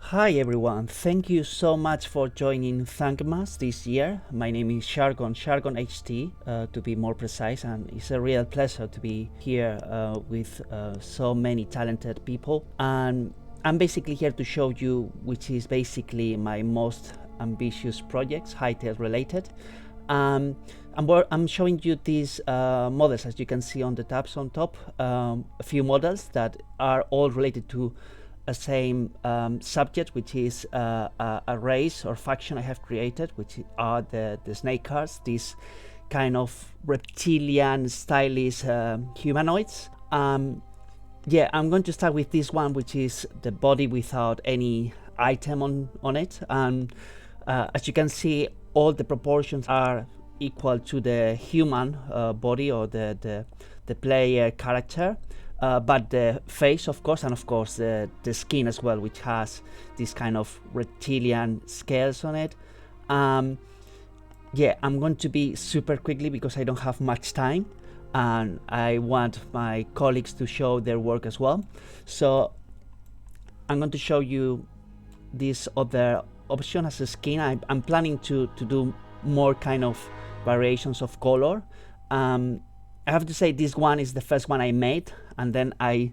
Hi everyone, thank you so much for joining Thankmas this year. My name is ShargonHT to be more precise, and it's a real pleasure to be here with so many talented people. And I'm basically here to show you which is basically my most ambitious projects, Hytale related. I'm showing you these models, as you can see on the tabs on top, a few models that are all related to a same subject, which is a race or faction I have created, which are the Snakecards, these kind of reptilian stylish humanoids. Yeah, I'm going to start with this one, which is the body without any item on it, and as you can see, all the proportions are equal to the human body or the player character. But the face, of course, and of course the skin as well, which has this kind of reptilian scales on it. Yeah, I'm going to be super quickly because I don't have much time and I want my colleagues to show their work as well. So I'm going to show you this other option as a skin. I'm planning to do more kind of variations of color. I have to say this one is the first one I made, and then I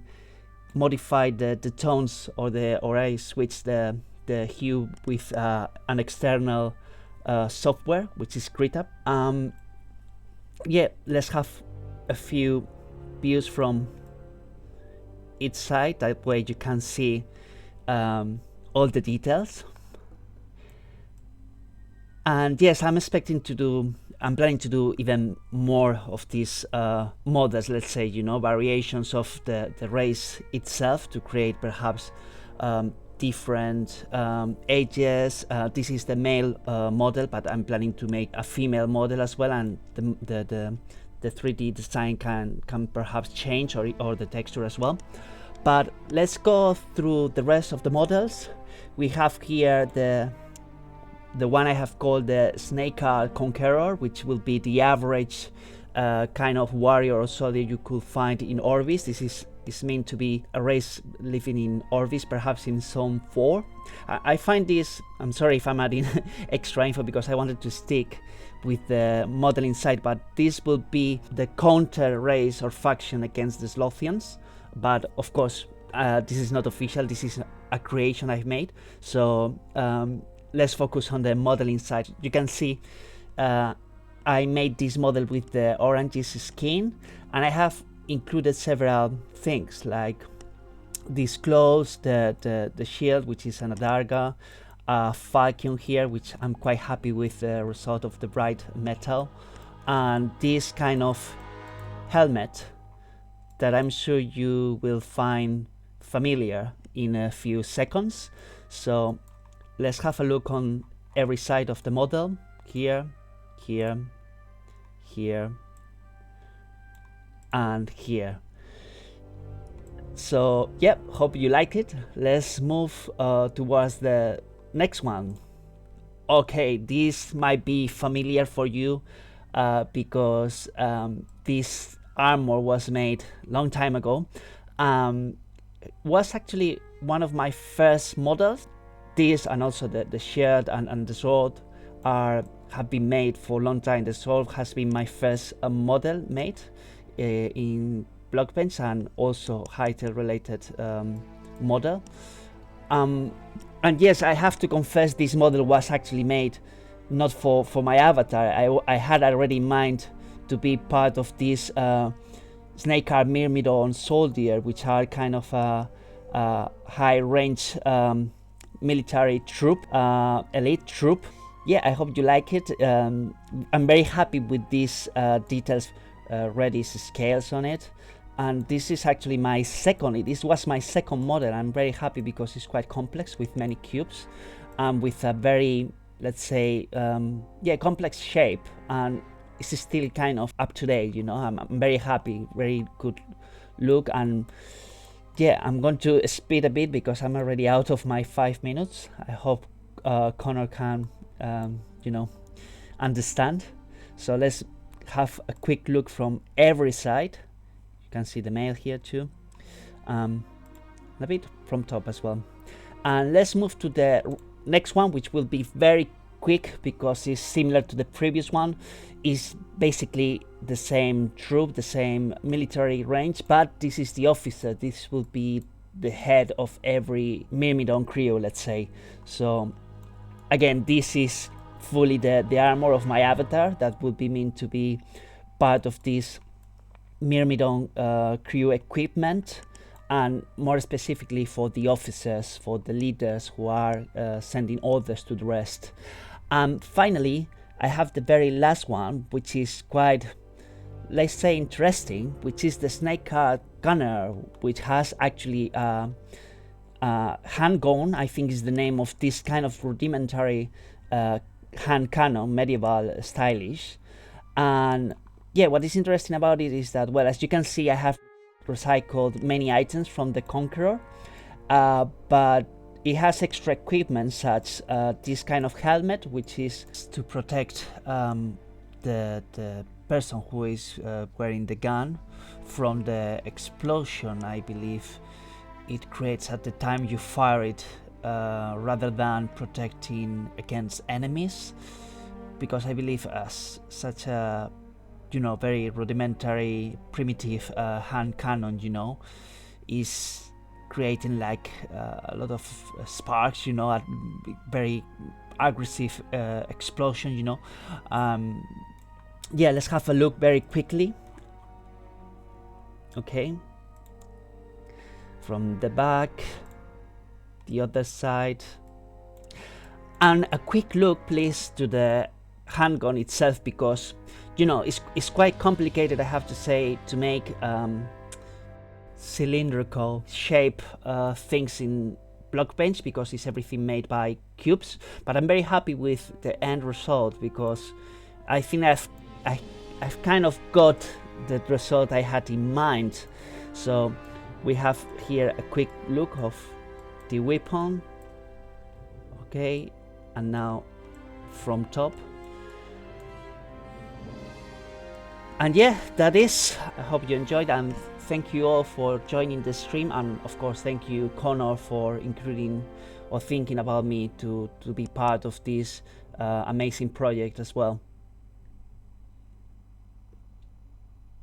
modified the tones or I switched the hue with an external software, which is Krita. Yeah, let's have a few views from each side, that way you can see all the details. And yes, I'm planning to do even more of these models, let's say, variations of the race itself to create perhaps different ages. This is the male model, but I'm planning to make a female model as well, and the 3D design can perhaps change, or the texture as well. But let's go through the rest of the models. We have here the one I have called the Snakecard Conqueror, which will be the average kind of warrior or soldier you could find in Orbis. This is meant to be a race living in Orbis, perhaps in Zone 4. I find this, I'm sorry if I'm adding extra info because I wanted to stick with the model inside, but this will be the counter race or faction against the Slothians. But of course, this is not official, this is a creation I've made. So let's focus on the model inside. You can see I made this model with the orange skin, and I have included several things like these clothes, the shield, which is an adarga, a falcon here, which I'm quite happy with the result of the bright metal, and this kind of helmet that I'm sure you will find familiar in a few seconds. So let's have a look on every side of the model. Here, here, here, and here. So yep, hope you like it. Let's move towards the next one. Okay, this might be familiar for you because this armor was made long time ago. Was actually one of my first models. This and also the shield and the sword have been made for a long time. The sword has been my first model made in Blockbench and also Hytale related model. And yes, I have to confess, this model was actually made not for my avatar. I had already in mind to be part of this Snakecard Myrmidon Soldier, which are kind of a high range military troop, elite troop. Yeah, I hope you like it. I'm very happy with these details, Redis scales on it. And this is actually this was my second model. I'm very happy because it's quite complex with many cubes and with a very, let's say, complex shape, and it's still kind of up to date, I'm very happy, very good look. And yeah, I'm going to speed a bit because I'm already out of my 5 minutes. I hope Connor can, understand. So let's have a quick look from every side. You can see the male here too. a bit from top as well. And let's move to the next one, which will be very quick because it's similar to the previous one. Is basically the same troop, the same military range, but this is the officer. This will be the head of every Myrmidon crew, let's say. So again, this is fully the armor of my avatar that would be meant to be part of this Myrmidon crew equipment, and more specifically for the officers, for the leaders who are sending orders to the rest. And finally, I have the very last one, which is quite, let's say, interesting, which is the Snakecard Gunner, which has actually handgun, I think is the name of this kind of rudimentary hand cannon, medieval stylish. And yeah, what is interesting about it is that, well, as you can see, I have recycled many items from the Conqueror, but it has extra equipment such this kind of helmet, which is to protect the person who is wearing the gun from the explosion, I believe it creates at the time you fire it, rather than protecting against enemies, because I believe as such a, you know, very rudimentary primitive hand cannon, you know, is creating like a lot of sparks, you know, a very aggressive explosion, you know. Yeah, let's have a look very quickly. Okay, from the back, the other side, and a quick look please to the handgun itself, because you know it's quite complicated, I have to say, to make cylindrical shape things in Blockbench, because it's everything made by cubes. But I'm very happy with the end result, because I think I've kind of got the result I had in mind. So we have here a quick look of the weapon. Okay, and now from top. And yeah, that is. I hope you enjoyed, and thank you all for joining the stream, and of course thank you Connor for including or thinking about me to be part of this amazing project as well.